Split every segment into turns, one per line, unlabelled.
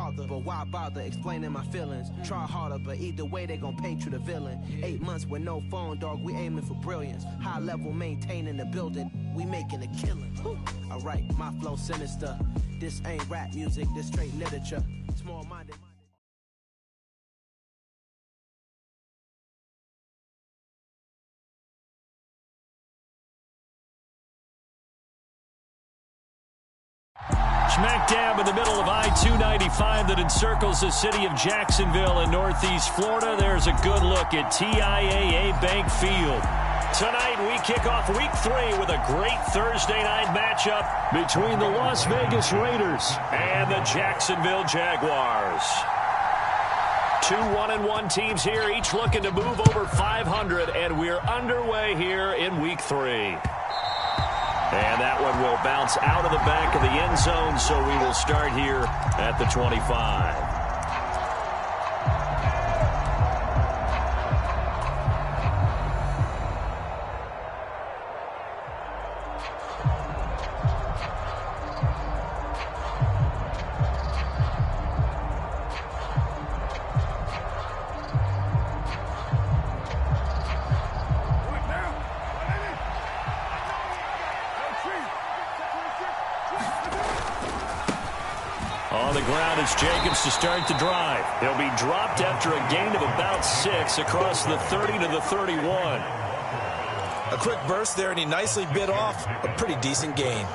father, but why bother explaining my feelings? Try harder, but either way they gon' paint you the villain. 8 months with no phone, dog, we aiming for brilliance. High level maintaining the building, we making a killing. Alright, my flow sinister. This ain't rap music, this straight literature. Small-minded.
Smack dab in the middle of I-295 that encircles the city of Jacksonville in northeast Florida. There's a good look at TIAA Bank Field. Tonight we kick off week 3 with a great Thursday night matchup between the Las Vegas Raiders and the Jacksonville Jaguars. 2 1-1 teams here, each looking to move over 500, and we're underway here in week 3. And that one will bounce out of the back of the end zone, so we will start here at the 25. On the ground, it's Jacobs to start the drive. He'll be dropped after a gain of about 6 across the 30 to the 31.
A quick burst there, and he nicely bit off a pretty decent gain.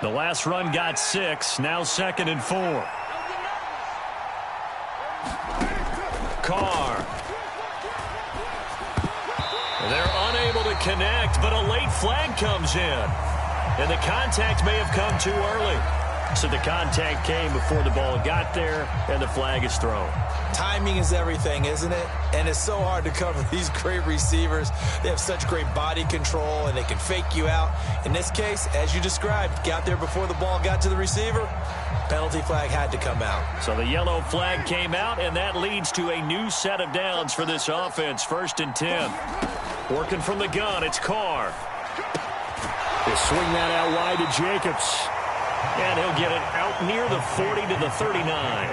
The last run got 6, now 2nd and 4. Carr. They're unable to connect, but a late flag comes in. And the contact may have come too early. So the contact came before the ball got there, and the flag is thrown.
Timing is everything, isn't it? And it's so hard to cover these great receivers. They have such great body control, and they can fake you out. In this case, as you described, got there before the ball got to the receiver. Penalty flag had to come out.
So the yellow flag came out, and that leads to a new set of downs for this offense. 1st and 10. Working from the gun, it's Carr. They swing that out wide to Jacobs. And he'll get it out near the 40 to the 39.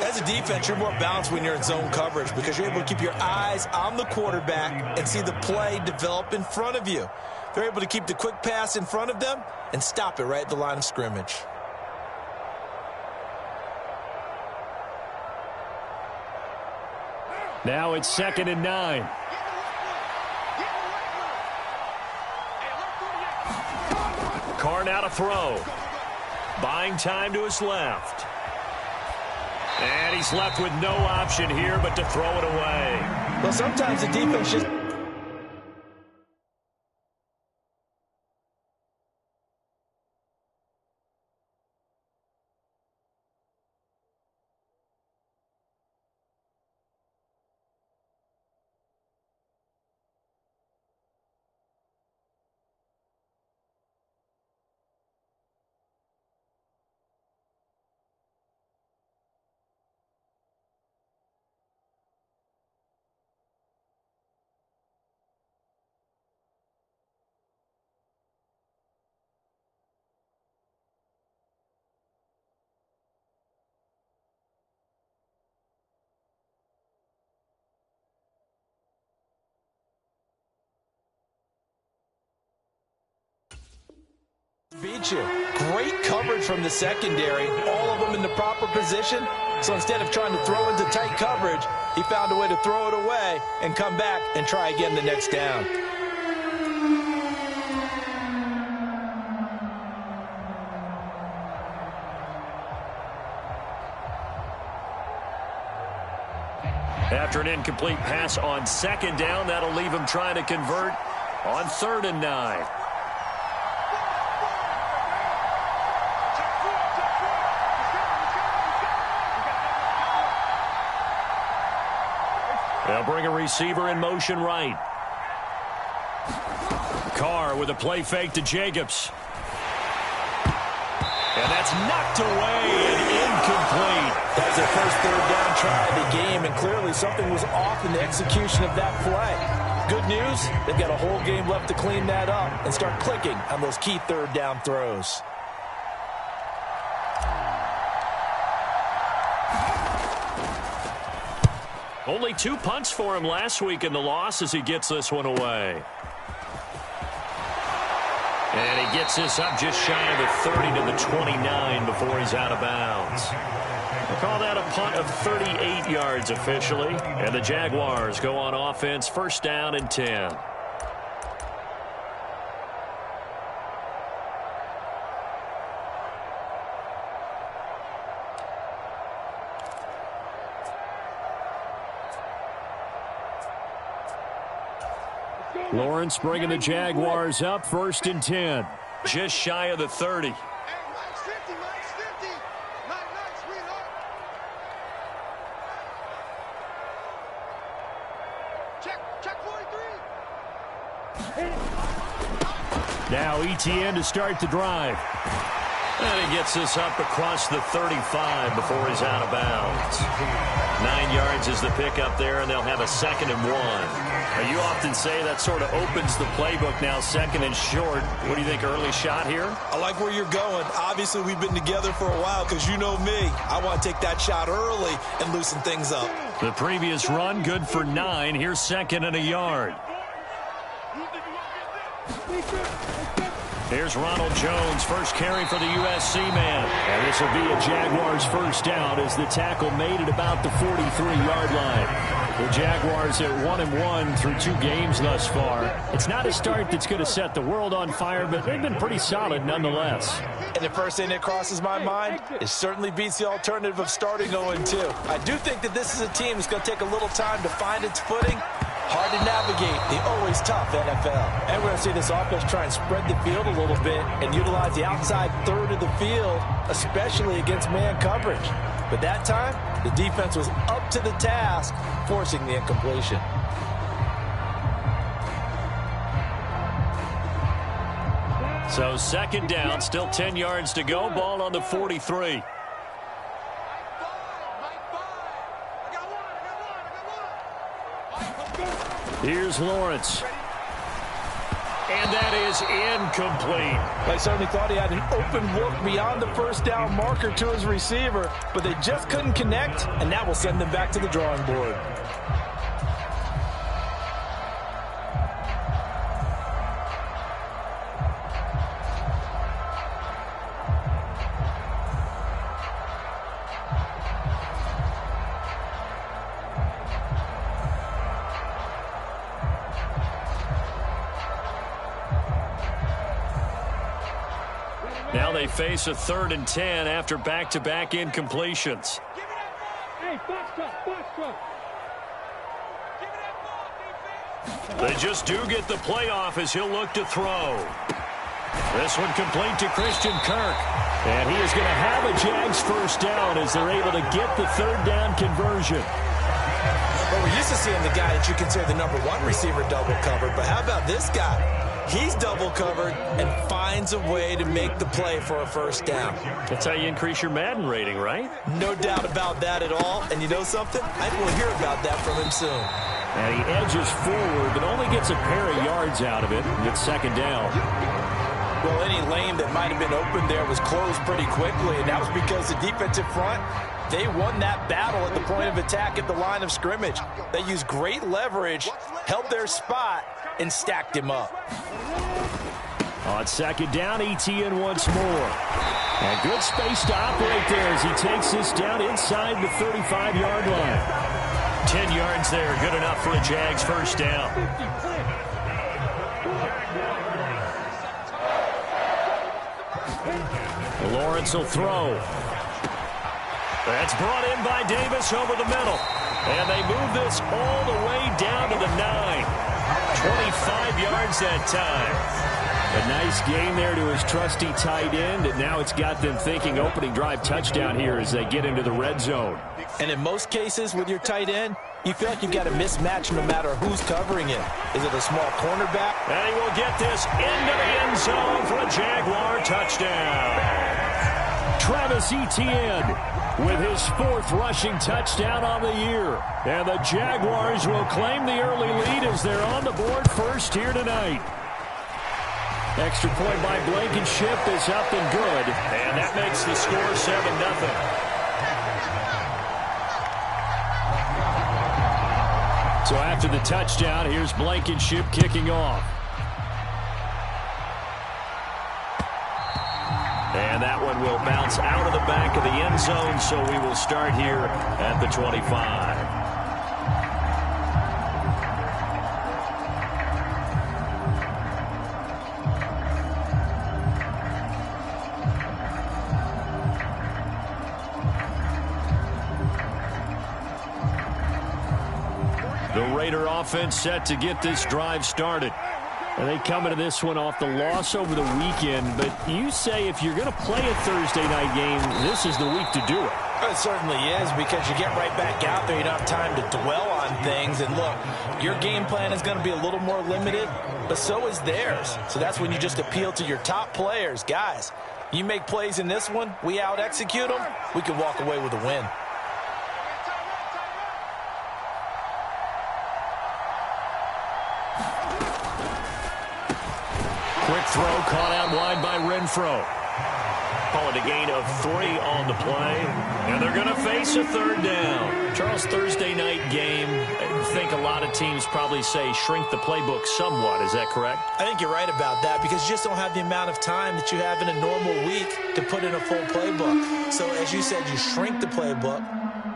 As a defense, you're more balanced when you're in zone coverage because you're able to keep your eyes on the quarterback and see the play develop in front of you. They're able to keep the quick pass in front of them and stop it right at the line of scrimmage.
Now it's 2nd and 9. Carr now to throw. Buying time to his left. And he's left with no option here but to throw it away.
Well, sometimes the defense just... beat you. Great coverage from the secondary, all of them in the proper position. So instead of trying to throw into tight coverage, he found a way to throw it away and come back and try again the next down.
After an incomplete pass on 2nd down, that'll leave him trying to convert on 3rd and 9. They'll bring a receiver in motion right. Carr with a play fake to Jacobs. And that's knocked away and incomplete.
was their first third down try of the game, and clearly something was off in the execution of that play. Good news, they've got a whole game left to clean that up and start clicking on those key third down throws.
Only 2 punts for him last week in the loss as he gets this one away. And he gets this up just shy of the 30 to the 29 before he's out of bounds. We'll call that a punt of 38 yards officially. And the Jaguars go on offense, first down and 10. Lawrence bringing the Jaguars up, first and 10. Just shy of the 30.
Hey, Mike's 50, Mike's 50. Mike, sweetheart. Check 43.
Now ETN to start the drive. And he gets this up across the 35 before he's out of bounds. 9 yards is the pickup there, and they'll have a 2nd and 1. Now, you often say that sort of opens the playbook now, 2nd and short. What do you think, early shot here?
I like where you're going. Obviously, we've been together for a while because you know me. I want to take that shot early and loosen things up.
The previous run, good for 9. Here's 2nd and a yard. Here's Ronald Jones, first carry for the USC man. And this will be a Jaguars first down as the tackle made it about the 43-yard line. The Jaguars at 1-1 through 2 games thus far. It's not a start that's going to set the world on fire, but they've been pretty solid nonetheless.
And the first thing that crosses my mind, it certainly beats the alternative of starting 0-2. I do think that this is a team that's going to take a little time to find its footing. Hard to navigate the always tough NFL. And we're going to see this offense try and spread the field a little bit and utilize the outside third of the field, especially against man coverage. But that time, the defense was up to the task, forcing the incompletion.
So 2nd down, still 10 yards to go. Ball on the 43. Here's Lawrence. And that is incomplete.
I certainly thought he had an open look beyond the first down marker to his receiver, but they just couldn't connect, and that will send them back to the drawing board.
Now they face a 3rd and 10 after back-to-back incompletions.
Hey, box truck.
They just do get the playoff as he'll look to throw. This one complete to Christian Kirk. And he is going to have a Jags first down as they're able to get the 3rd down conversion.
Well, we're used to seeing the guy that you consider the number 1 receiver double covered, but how about this guy? He's double covered and finds a way to make the play for a first down.
That's how you increase your Madden rating, right?
No doubt about that at all. And you know something? I think we'll hear about that from him soon.
And he edges forward, but only gets a pair of yards out of it. It's 2nd down.
Well, any lane that might have been open there was closed pretty quickly, and that was because the defensive front, they won that battle at the point of attack at the line of scrimmage. They used great leverage, held their spot, and stacked him up.
On 2nd down, ETN once more. And good space to operate there as he takes this down inside the 35-yard line. 10 yards there, good enough for a Jags first down. Lawrence will throw. That's brought in by Davis over the middle. And they move this all the way down to the 9. 25 yards that time. A nice gain there to his trusty tight end, and now it's got them thinking opening drive touchdown here as they get into the red zone.
And in most cases with your tight end, you feel like you've got a mismatch no matter who's covering it. Is it a small cornerback?
And he will get this into the end zone for a Jaguar touchdown. Travis Etienne with his 4th rushing touchdown on the year. And the Jaguars will claim the early lead as they're on the board first here tonight. Extra point by Blankenship is up and good. And that makes the score 7-0. So after the touchdown, here's Blankenship kicking off. And that one will bounce out of the back of the end zone, so we will start here at the 25. The Raider offense set to get this drive started. And they come into this one off the loss over the weekend. But you say if you're going to play a Thursday night game, this is the week to do it.
It certainly is, because you get right back out there. You don't have time to dwell on things. And look, your game plan is going to be a little more limited, but so is theirs. So that's when you just appeal to your top players. Guys, you make plays in this one, we out-execute them, we can walk away with a win.
Quick throw caught out wide by Renfro. Call it a gain of 3 on the play. And they're going to face a 3rd down. Charles, Thursday night game, I think a lot of teams probably say shrink the playbook somewhat. Is that correct?
I think you're right about that, because you just don't have the amount of time that you have in a normal week to put in a full playbook. So as you said, you shrink the playbook.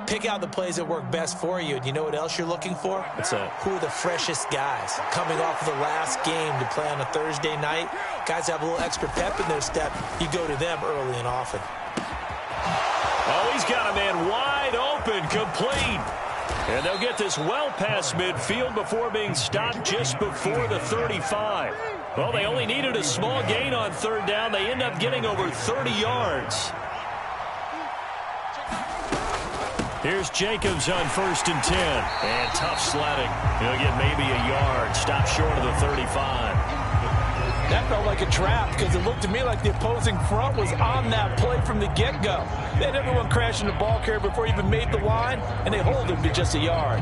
Pick out the plays that work best for you. And you know what else you're looking for? Who are the freshest guys coming off of the last game to play on a Thursday night? Guys have a little extra pep in their step. You go to them early and often.
Oh, he's got a man wide open, complete. And they'll get this well past midfield before being stopped just before the 35. Well, they only needed a small gain on 3rd down. They end up getting over 30 yards. Here's Jacobs on 1st and 10. And tough sledding. He'll get maybe a yard. Stop short of the 35.
That felt like a trap, because it looked to me like the opposing front was on that play from the get-go. They had everyone crashing the ball carrier before he even made the line, and they hold him to just a yard.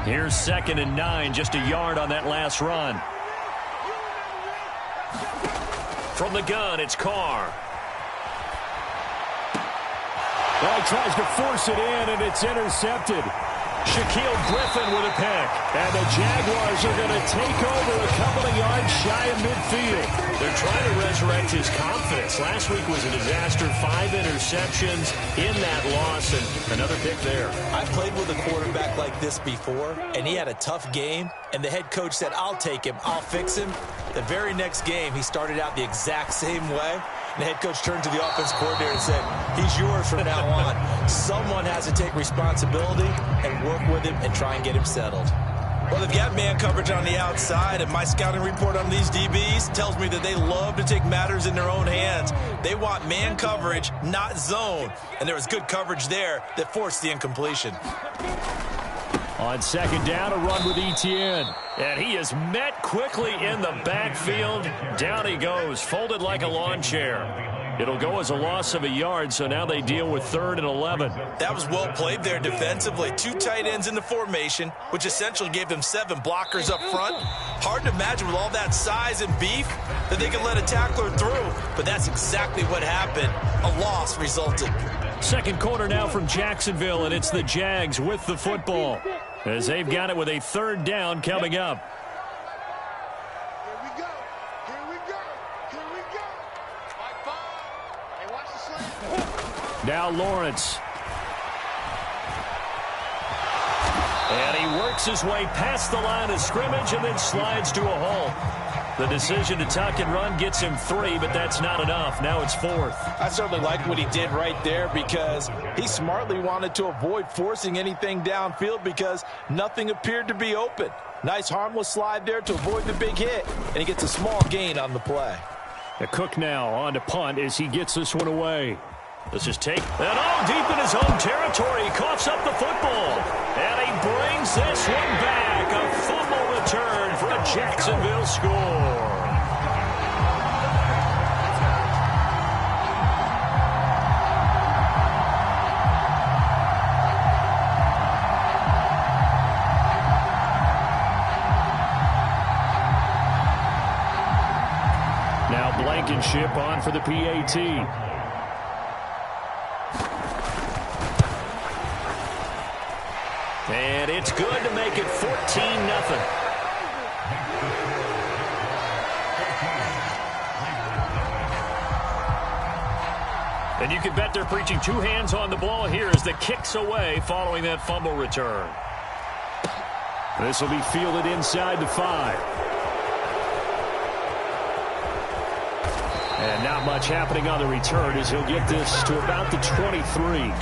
Here's 2nd and 9, just a yard on that last run. From the gun, it's Carr. Well, he tries to force it in, and it's intercepted. Shaquille Griffin with a pick. And the Jaguars are going to take over a couple of yards shy of midfield. They're trying to resurrect his confidence. Last week was a disaster. 5 interceptions in that loss, and another pick there.
I played with a quarterback like this before, and he had a tough game, and the head coach said, I'll take him, I'll fix him. The very next game, he started out the exact same way. The head coach turned to the offense coordinator and said, he's yours from now on. Someone has to take responsibility and work with him and try and get him settled. Well, they've got man coverage on the outside, and my scouting report on these DBs tells me that they love to take matters in their own hands. They want man coverage, not zone. And there was good coverage there that forced the incompletion.
On 2nd down, a run with Etienne. And he is met quickly in the backfield. Down he goes, folded like a lawn chair. It'll go as a loss of a yard, so now they deal with 3rd and 11.
That was well played there defensively. 2 tight ends in the formation, which essentially gave them 7 blockers up front. Hard to imagine with all that size and beef that they could let a tackler through. But that's exactly what happened. A loss resulted.
2nd quarter now from Jacksonville, and it's the Jags with the football, as they've got it with a 3rd down coming up.
Here we go. Here we go. Here we go. Like ball. Hey, watch the slant.
Now Lawrence. And he works his way past the line of scrimmage and then slides to a halt. The decision to tuck and run gets him 3, but that's not enough. Now it's 4th.
I certainly like what he did right there, because he smartly wanted to avoid forcing anything downfield because nothing appeared to be open. Nice harmless slide there to avoid the big hit, and he gets a small gain on the play.
The Cook now on to punt as he gets this one away. This is take. And deep in his own territory. He coughs up the football. And he brings this one back. A fumble return for a Jacksonville score. Now Blankenship on for the PAT. And it's good to make it 14-0. And you can bet they're preaching two hands on the ball here as the kick's away following that fumble return. This will be fielded inside the 5. And not much happening on the return as he'll get this to about the 23.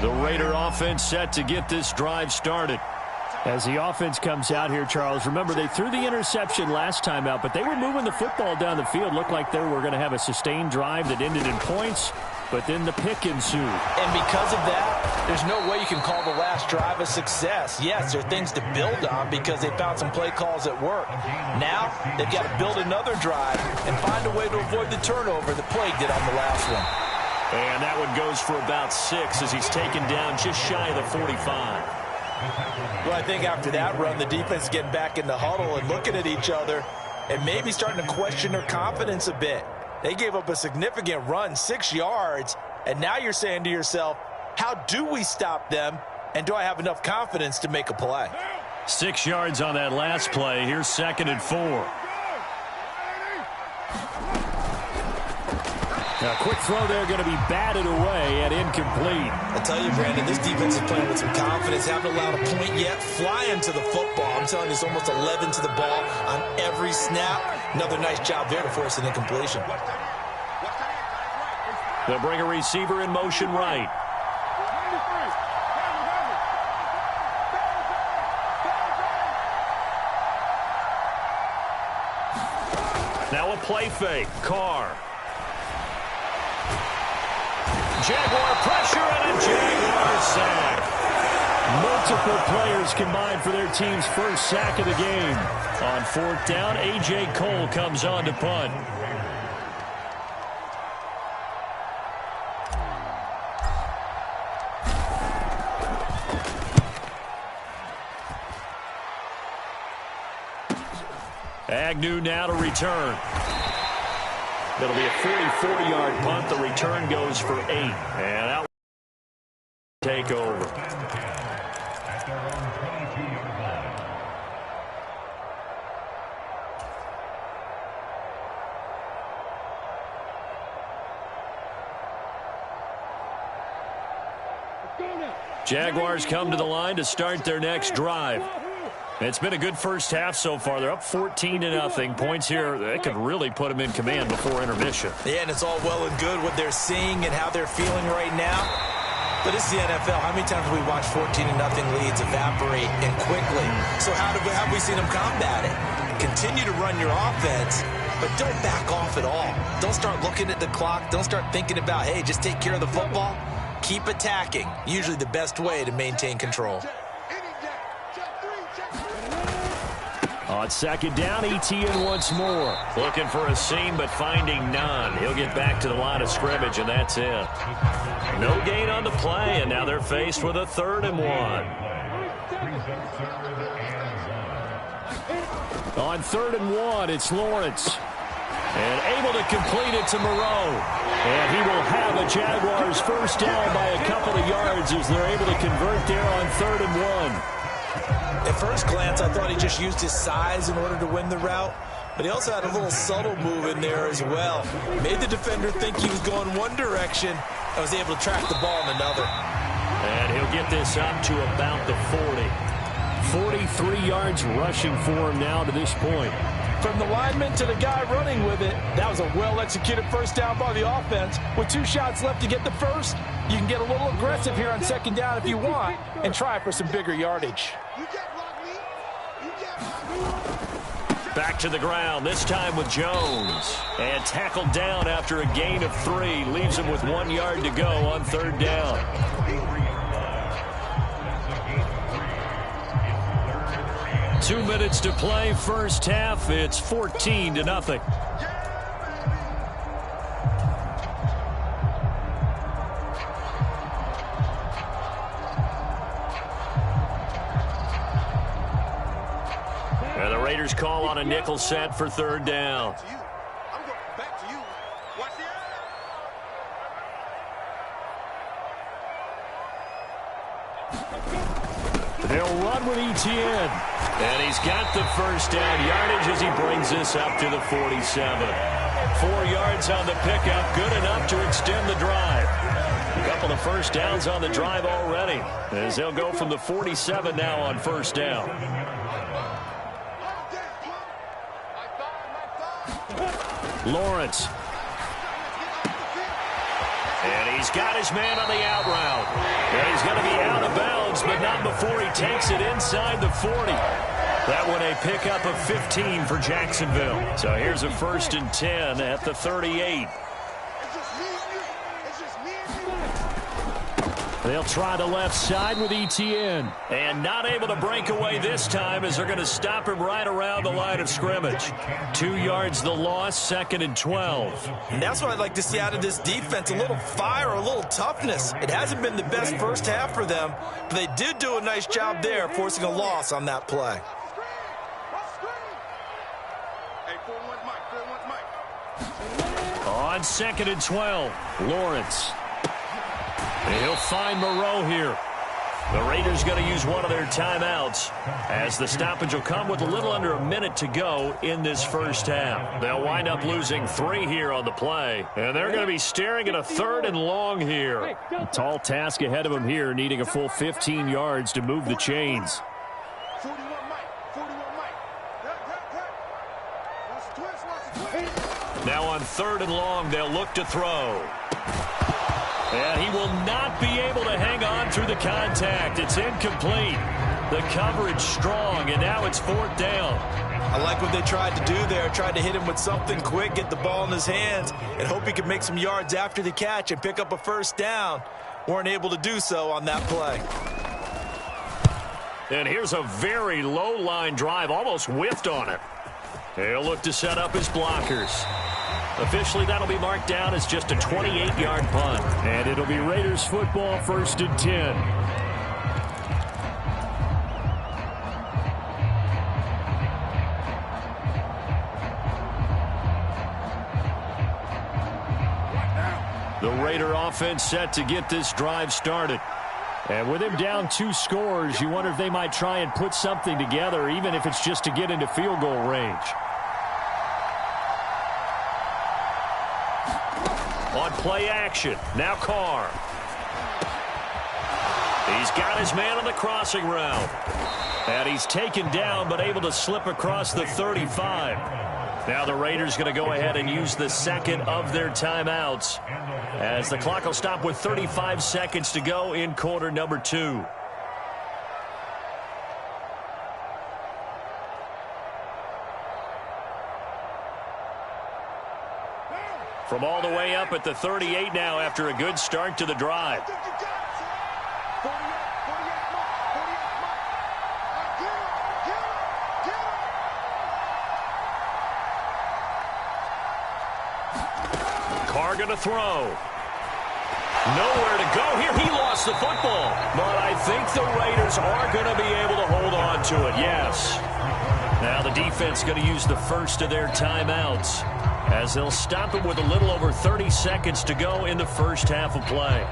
The Raider offense set to get this drive started. As the offense comes out here, Charles, remember they threw the interception last time out, but they were moving the football down the field. Looked like they were going to have a sustained drive that ended in points, but then the pick ensued.
And because of that, there's no way you can call the last drive a success. Yes, there are things to build on because they found some play calls that work. Now, they've got to build another drive and find a way to avoid the turnover that Plague did on the last one.
And that one goes for about 6 as he's taken down just shy of the 45.
Well, I think after that run, the defense is getting back in the huddle and looking at each other and maybe starting to question their confidence a bit. They gave up a significant run, 6 yards, and now you're saying to yourself, how do we stop them, and do I have enough confidence to make a play?
6 yards on that last play. Here's 2nd and 4. A quick throw there going to be batted away and incomplete.
I tell you, Brandon, this defense is playing with some confidence. Haven't allowed a point yet. Flying to the football. I'm telling you, it's almost 11 to the ball on every snap. Another nice job there to force an incompletion.
They'll bring a receiver in motion right. Now a play fake. Carr. Jaguar pressure and a Jaguar sack. Multiple players combined for their team's first sack of the game. On 4th down, A.J. Cole comes on to punt. Agnew now to return. It'll be a 40-yard punt. The return goes for 8. And out take over. Jaguars come to the line to start their next drive. It's been a good first half so far. They're up 14-0. Points here, they could really put them in command before intermission.
Yeah, and it's all well and good what they're seeing and how they're feeling right now. But it's the NFL. How many times have we watched 14-0 leads evaporate and quickly? So how have we seen them combat it? Continue to run your offense, but don't back off at all. Don't start looking at the clock. Don't start thinking about, hey, just take care of the football. Keep attacking. Usually the best way to maintain control.
On 2nd down, Etienne once more. Looking for a seam, but finding none. He'll get back to the line of scrimmage, and that's it. No gain on the play, and now they're faced with a 3rd and 1. On 3rd and 1, it's Lawrence. And able to complete it to Moreau. And he will have a Jaguars first down by a couple of yards as they're able to convert there on 3rd and 1.
At first glance, I thought he just used his size in order to win the route, but he also had a little subtle move in there as well. Made the defender think he was going one direction and was able to track the ball in another.
And he'll get this up to about the 40. 43 yards rushing for him now to this point.
From the lineman to the guy running with it, that was a well-executed first down by the offense. With 2 shots left to get the first, you can get a little aggressive here on 2nd down if you want and try for some bigger yardage.
Back Back to the ground, this time with Jones. And tackled down after a gain of 3. Leaves him with 1 yard to go on 3rd down. Two minutes to play, first half. It's 14-0. And the Raiders call on a nickel set for 3rd down.
I'm going back to you. Watch the
They'll run with Etienne. And he's got the first down yardage as he brings this up to the 47. 4 yards on the pickup, good enough to extend the drive. A couple of first downs on the drive already, as they'll go from the 47 now on 1st down. Lawrence. And he's got his man on the out route. And he's going to be out of bounds, but not before he takes it inside the 40. That one a pickup of 15 for Jacksonville. So here's a 1st and 10 at the 38. They'll try the left side with Etienne. And not able to break away this time as they're going to stop him right around the line of scrimmage. 2 yards the loss, 2nd and 12.
And that's what I'd like to see out of this defense. A little fire, a little toughness. It hasn't been the best first half for them, but they did do a nice job there, forcing a loss on that play.
On 2nd and 12, Lawrence. He'll find Moreau here. The Raiders going to use one of their timeouts as the stoppage will come with a little under a minute to go in this first half. They'll wind up losing 3 here on the play, and they're going to be staring at a 3rd and long here. A tall task ahead of them here, needing a full 15 yards to move the chains.
41 Mike.
Now on 3rd and long, they'll look to throw. And he will not be able to hang on through the contact. It's incomplete. The coverage strong, and now it's 4th down.
I like what they tried to do there. Tried to hit him with something quick, get the ball in his hands, and hope he could make some yards after the catch and pick up a 1st down. Weren't able to do so on that play.
And here's a very low line drive, almost whiffed on it. He'll look to set up his blockers. Officially, that'll be marked down as just a 28-yard punt. And it'll be Raiders football, 1st and 10. The Raider offense set to get this drive started. And with him down 2 scores, you wonder if they might try and put something together, even if it's just to get into field goal range. On play action, now Carr. He's got his man on the crossing route. And he's taken down, but able to slip across the 35. Now the Raiders going to go ahead and use the 2nd of their timeouts, as the clock will stop with 35 seconds to go in quarter number 2. From all the way up at the 38 now after a good start to the drive. Carr going to throw. Nowhere to go here. He lost the football. But I think the Raiders are going to be able to hold on to it, yes. Now the defense going to use the 1st of their timeouts, as they'll stop it with a little over 30 seconds to go in the first half of play.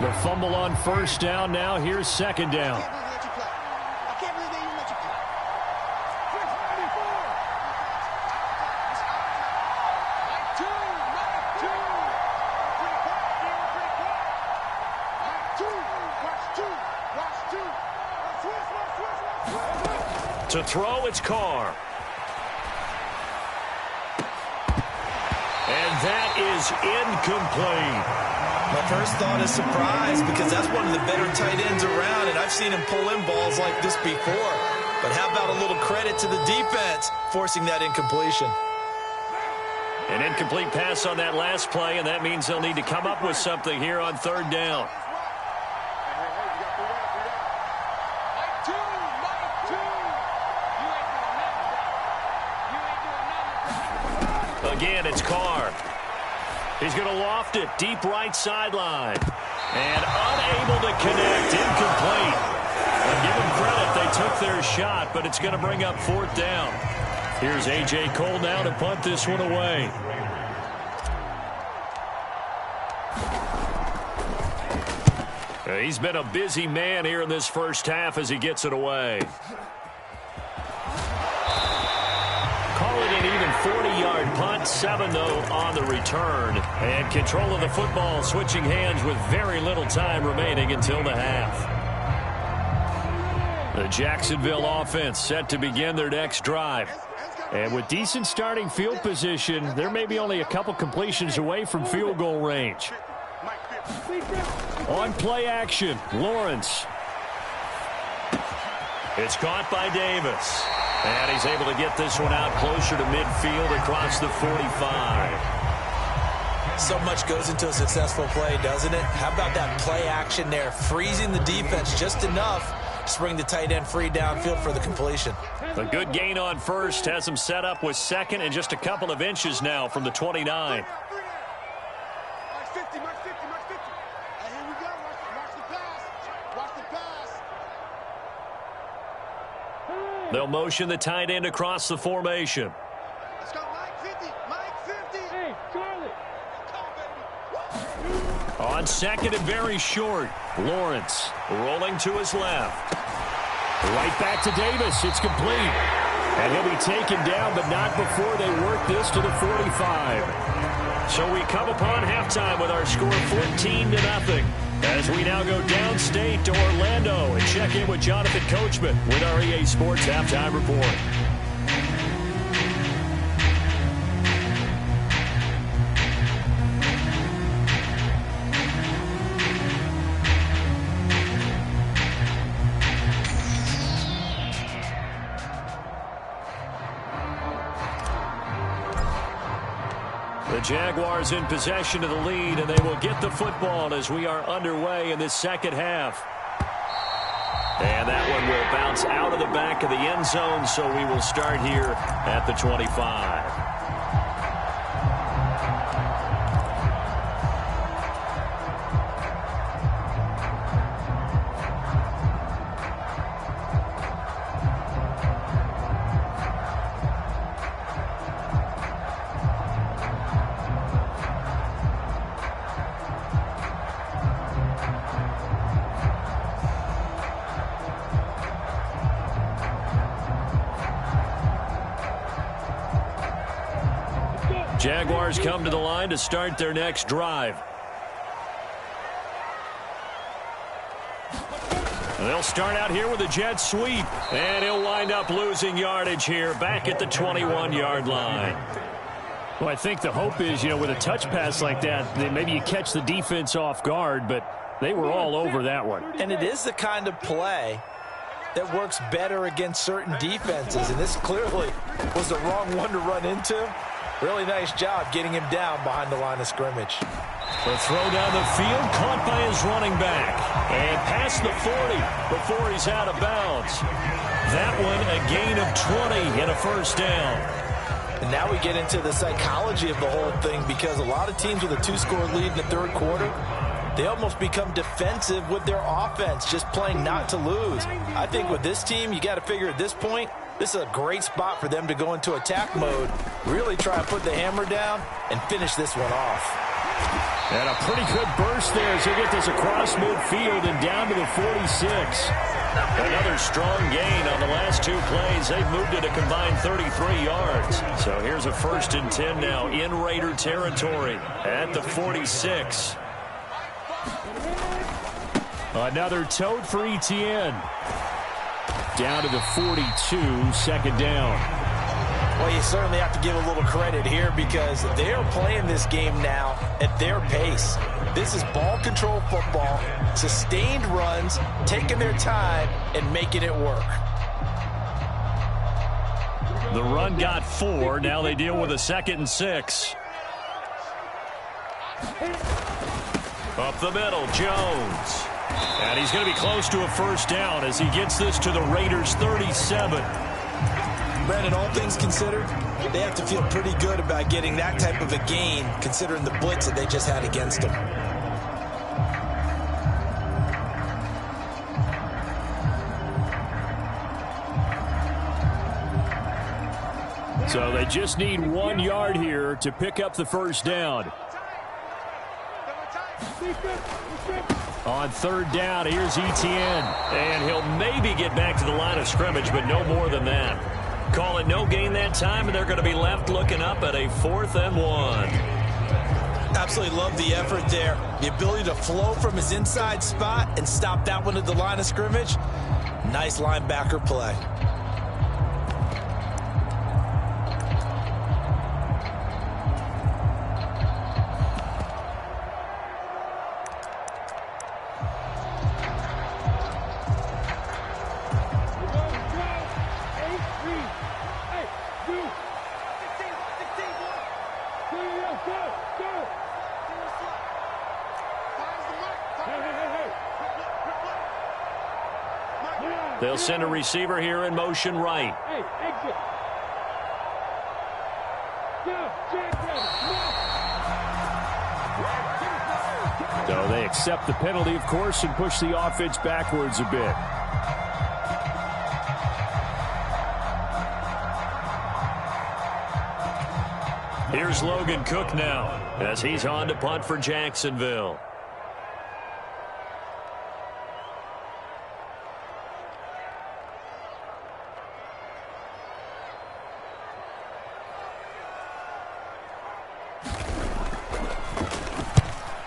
The fumble on 1st down. Now here's 2nd down. To throw, it's Carr. And that is incomplete.
My first thought is surprise because that's one of the better tight ends around, and I've seen him pull in balls like this before. But how about a little credit to the defense forcing that incompletion?
An incomplete pass on that last play, and that means they'll need to come up with something here on third down. Again, it's Carr. He's going to loft it deep right sideline. And unable to connect. Incomplete. And give them credit. They took their shot, but it's going to bring up fourth down. Here's A.J. Cole now to punt this one away. He's been a busy man here in this first half as he gets it away. Call it an even 40-yard punt, 7 though on the return. And control of the football switching hands with very little time remaining until the half. The Jacksonville offense set to begin their next drive. And with decent starting field position, there may be only a couple completions away from field goal range. On play action, Lawrence. It's caught by Davis. And he's able to get this one out closer to midfield across the 45.
So much goes into a successful play, doesn't it? How about that play action there, freezing the defense just enough to bring the tight end free downfield for the completion.
A good gain on first has him set up with second and just a couple of inches now from the 29. They'll motion the tight end across the formation.
Let's go, Mike 50. Mike 50. Hey, Charlie.
On second and very short, Lawrence rolling to his left. Right back to Davis. It's complete. And he'll be taken down, but not before they work this to the 45. So we come upon halftime with our score 14-0. As we now go downstate to Orlando and check in with Jonathan Coachman with our EA Sports Halftime Report. The Jaguars in possession of the lead, and they will get the football as we are underway in this second half. And that one will bounce out of the back of the end zone, so we will start here at the 25. Jaguars come to the line to start their next drive. They'll start out here with a jet sweep, and he'll wind up losing yardage here back at the 21-yard line. Well, I think the hope is, with a touch pass like that, then maybe you catch the defense off guard, but they were all over that one.
And it is the kind of play that works better against certain defenses, and this clearly was the wrong one to run into. Really nice job getting him down behind the line of scrimmage.
The throw down the field, caught by his running back. And past the 40 before he's out of bounds. That one a gain of 20 and a first down.
And now we get into the psychology of the whole thing, because a lot of teams with a 2-score lead in the third quarter, they almost become defensive with their offense, just playing not to lose. I think with this team, you got to figure at this point, this is a great spot for them to go into attack mode, really try and put the hammer down and finish this one off.
And a pretty good burst there as they get this across midfield and down to the 46. Another strong gain on the last two plays. They've moved it a combined 33 yards. So here's a 1st and 10 now in Raider territory at the 46. Another tote for Etienne. Down to the 42, second down.
Well, you certainly have to give a little credit here, because they are playing this game now at their pace. This is ball control football, sustained runs, taking their time and making it work.
The run got 4. Now they deal with a 2nd and 6. Up the middle, Jones. And he's going to be close to a first down as he gets this to the Raiders' 37.
Brandon, all things considered, they have to feel pretty good about getting that type of a gain, considering the blitz that they just had against them.
So they just need 1 yard here to pick up the first down. On 3rd down, here's Etienne. And he'll maybe get back to the line of scrimmage, but no more than that. Call it no gain that time, and they're going to be left looking up at a 4th and 1.
Absolutely love the effort there. The ability to flow from his inside spot and stop that one at the line of scrimmage. Nice linebacker play.
They'll send a receiver here in motion right. So they accept the penalty, of course, and push the offense backwards a bit. Here's Logan Cook now as he's on to punt for Jacksonville.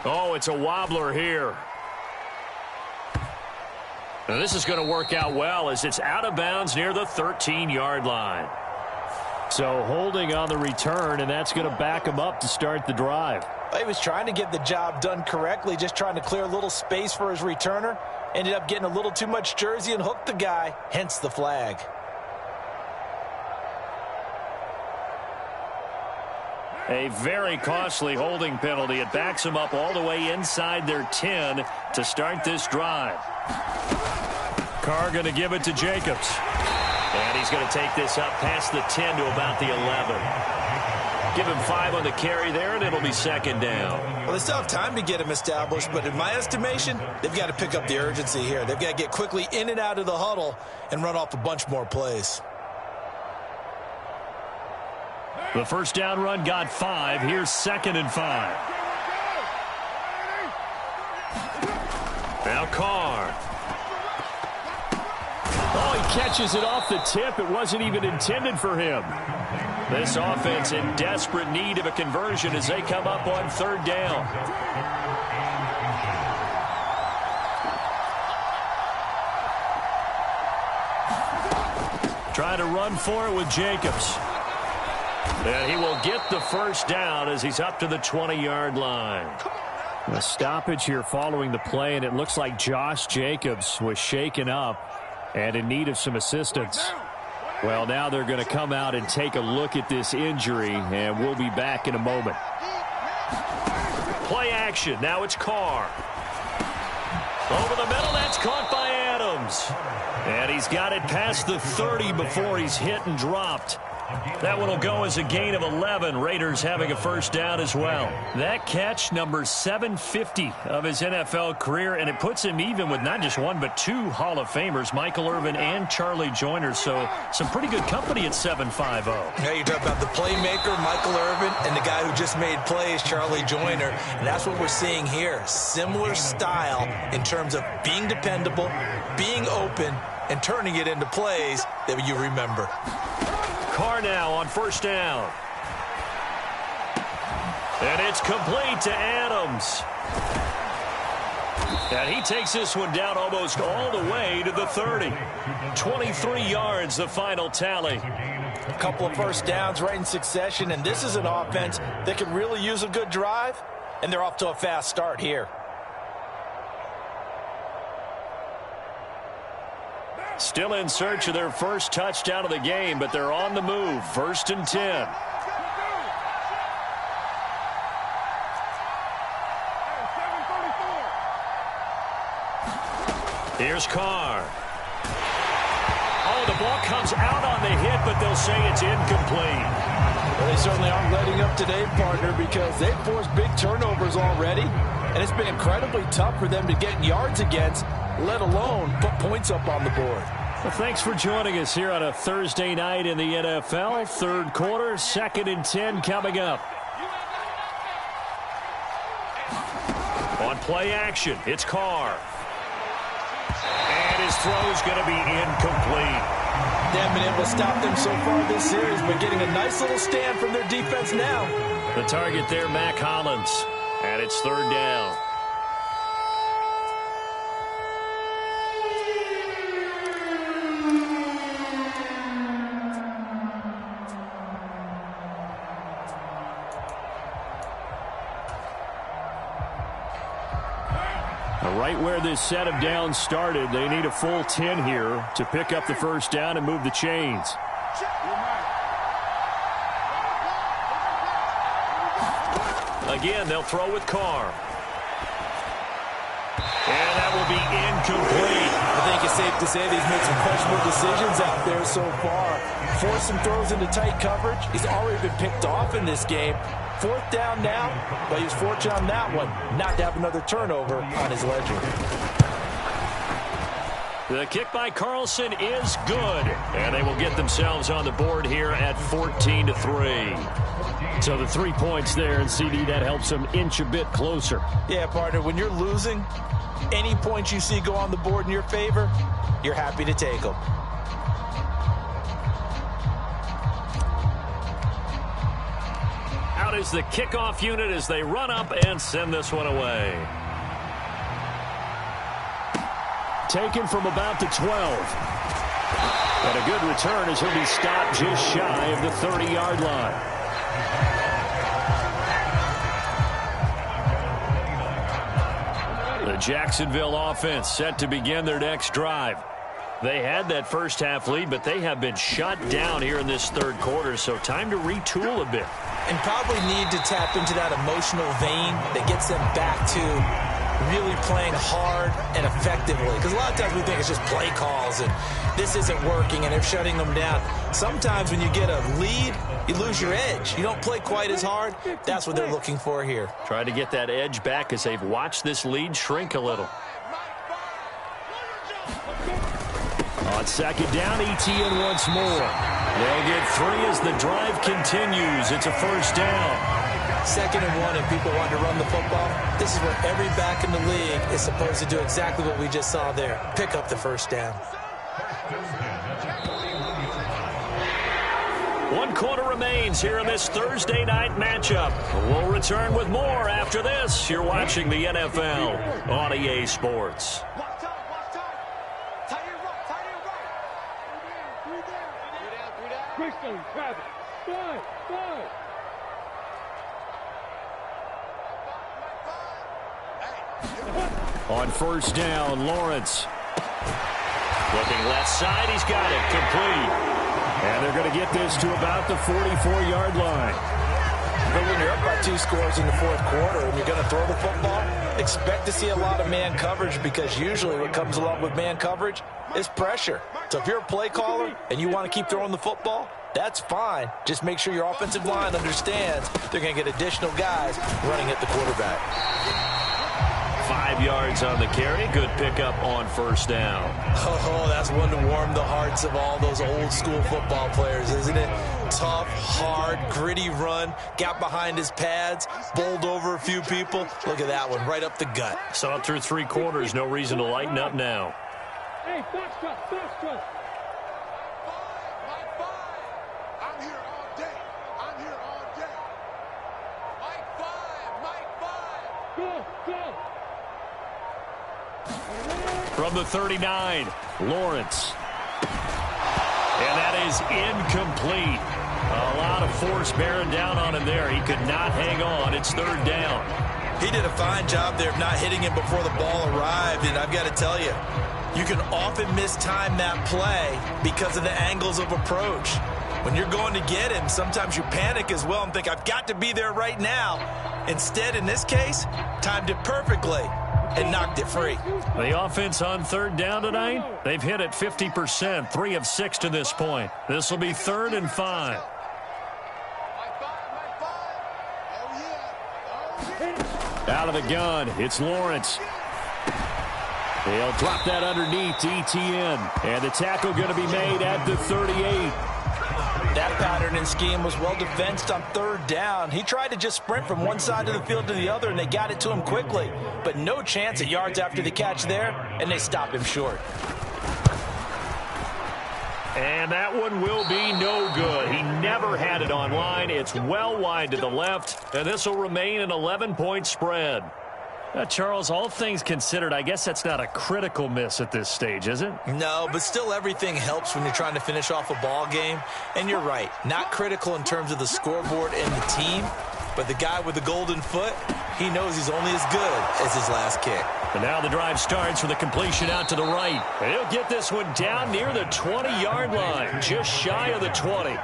Oh, it's a wobbler here. Now this is going to work out well as it's out of bounds near the 13-yard line. So holding on the return, and that's going to back him up to start the drive.
He was trying to get the job done correctly, just trying to clear a little space for his returner. Ended up getting a little too much jersey and hooked the guy, hence the flag.
A very costly holding penalty. It backs them up all the way inside their 10 to start this drive. Carr going to give it to Jacobs. And he's going to take this up past the 10 to about the 11. Give him 5 on the carry there, and it'll be 2nd down.
Well, they still have time to get him established, but in my estimation, they've got to pick up the urgency here. They've got to get quickly in and out of the huddle and run off a bunch more plays.
The first down run got 5. Here's 2nd and 5. Now Carr. Oh, he catches it off the tip. It wasn't even intended for him. This offense in desperate need of a conversion as they come up on 3rd down. Trying to run for it with Jacobs. And he will get the first down as he's up to the 20-yard line. A stoppage here following the play, and it looks like Josh Jacobs was shaken up and in need of some assistance. Well, now they're going to come out and take a look at this injury, and we'll be back in a moment. Play action. Now it's Carr. Over the middle. That's caught by Adams. And he's got it past the 30 before he's hit and dropped. That one will go as a gain of 11. Raiders having a first down as well. That catch, number 750 of his NFL career, and it puts him even with not just 1 but 2 Hall of Famers, Michael Irvin and Charlie Joyner. So some pretty good company at 750.
Yeah, you talk about the playmaker, Michael Irvin, and the guy who just made plays, Charlie Joyner. And that's what we're seeing here. Similar style in terms of being dependable, being open, and turning it into plays that you remember.
Carr now on first down. And it's complete to Adams. And he takes this one down almost all the way to the 30. 23 yards, the final tally.
A couple of first downs right in succession, and this is an offense that can really use a good drive. and they're off to a fast start here.
Still in search of their first touchdown of the game, but they're on the move. 1st and 10. Here's Carr. Oh, the ball comes out on the hit, but they'll say it's incomplete.
Well, they certainly aren't letting up today, partner, because they've forced big turnovers already, and it's been incredibly tough for them to get yards against, let alone put points up on the board.
Well, thanks for joining us here on a Thursday night in the NFL. 3rd quarter, 2nd and 10 coming up. On play action, it's Carr. And his throw's going to be incomplete.
They haven't been able to stop them so far this series, but getting a nice little stand from their defense now.
The target there, Mac Hollins. And it's 3rd down. Right where this set of downs started, they need a full 10 here to pick up the first down and move the chains. Again, they'll throw with Carr. And that will be incomplete.
I think it's safe to say that he's made some questionable decisions out there so far. Forced some throws into tight coverage. He's already been picked off in this game. 4th down now, but he was fortunate on that one not to have another turnover on his ledger.
The kick by Carlson is good, and they will get themselves on the board here at 14-3. So the 3 points there, and CD, that helps them inch a bit closer.
Yeah, partner, when you're losing, any points you see go on the board in your favor, you're happy to take them.
Out is the kickoff unit as they run up and send this one away. Taken from about the 12. And a good return as he'll be stopped just shy of the 30-yard line. The Jacksonville offense set to begin their next drive. They had that first half lead, but they have been shut down here in this 3rd quarter, so time to retool a bit.
And probably need to tap into that emotional vein that gets them back to really playing hard and effectively. Because a lot of times we think it's just play calls and this isn't working and they're shutting them down. Sometimes when you get a lead, you lose your edge. You don't play quite as hard. That's what they're looking for here.
Trying to get that edge back as they've watched this lead shrink a little. On 2nd down, ETN once more. They'll get 3 as the drive continues. It's a first down.
2nd and 1 and people want to run the football. This is where every back in the league is supposed to do exactly what we just saw there. Pick up the first down.
1 quarter remains here in this Thursday night matchup. We'll return with more after this. You're watching the NFL on EA Sports. On 1st down, Lawrence. Looking left side, he's got it. Complete. And they're going to get this to about the 44-yard line.
But when you're up by 2 scores in the 4th quarter and you're going to throw the football, expect to see a lot of man coverage because usually what comes along with man coverage is pressure. So if you're a play caller and you want to keep throwing the football, that's fine. Just make sure your offensive line understands they're going to get additional guys running at the quarterback.
5 yards on the carry. Good pickup on 1st down.
Oh, that's one to warm the hearts of all those old school football players, isn't it? Tough, hard, gritty run. Got behind his pads, bowled over a few people. Look at that one, right up the gut.
Saw it through 3 quarters. No reason to lighten up now.
Hey, foxtrot. I'm here all day. Mike 5. Go.
From the 39, Lawrence. And that is incomplete. A lot of force bearing down on him there. He could not hang on. It's 3rd down.
He did a fine job there of not hitting him before the ball arrived, and I've got to tell you, you can often mistime that play because of the angles of approach. When you're going to get him, sometimes you panic as well and think, I've got to be there right now. Instead, in this case, timed it perfectly and knocked it free.
The offense on third down tonight, they've hit it 50%, 3 of 6 to this point. This will be 3rd and 5. Out of the gun, it's Lawrence. He'll drop that underneath to Etienne. And the tackle going to be made at the 38.
That pattern and scheme was well defensed on third down. He tried to just sprint from one side of the field to the other, and they got it to him quickly. But no chance at yards after the catch there, and they stop him short.
And that one will be no good. He never had it online. It's well wide to the left, and this will remain an 11-point spread. Charles, all things considered, I guess that's not a critical miss at this stage, is it?
No, but still everything helps when you're trying to finish off a ball game. And you're right, not critical in terms of the scoreboard and the team, but the guy with the golden foot, he knows he's only as good as his last kick.
And now the drive starts with a completion out to the right. And he'll get this one down near the 20-yard line, just shy of the 20.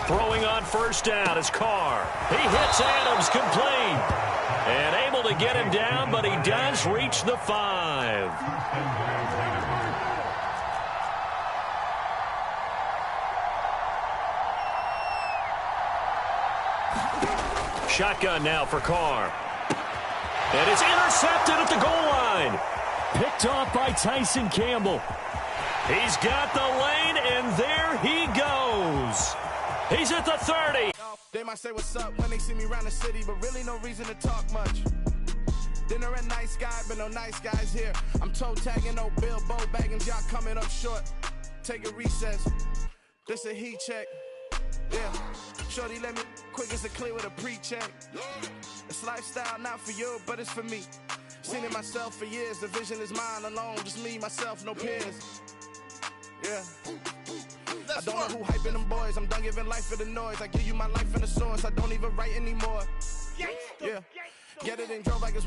Throwing on first down is Carr. He hits Adams complete. And able to get him down, but he does reach the 5. Shotgun now for Carr. And it's intercepted at the goal line. Picked off by Tyson Campbell. He's got the lane, and there he goes. He's at the 30.
They might say what's up when they see me around the city, but really no reason to talk much. Dinner at nice guy, but no nice guys here. I'm toe tagging, no Bilbo Baggins, y'all coming up short. Take a recess. This a heat check. Yeah. Shorty let me quick as a clear with a pre-check. It's lifestyle, not for you, but it's for me. Seen it myself for years. The vision is mine alone. Just me, myself, no peers. Yeah. I don't know who hyping them boys. I'm done giving life for the noise. I give you my life in the source. I don't even write anymore. Yeah. Get it and drove like it's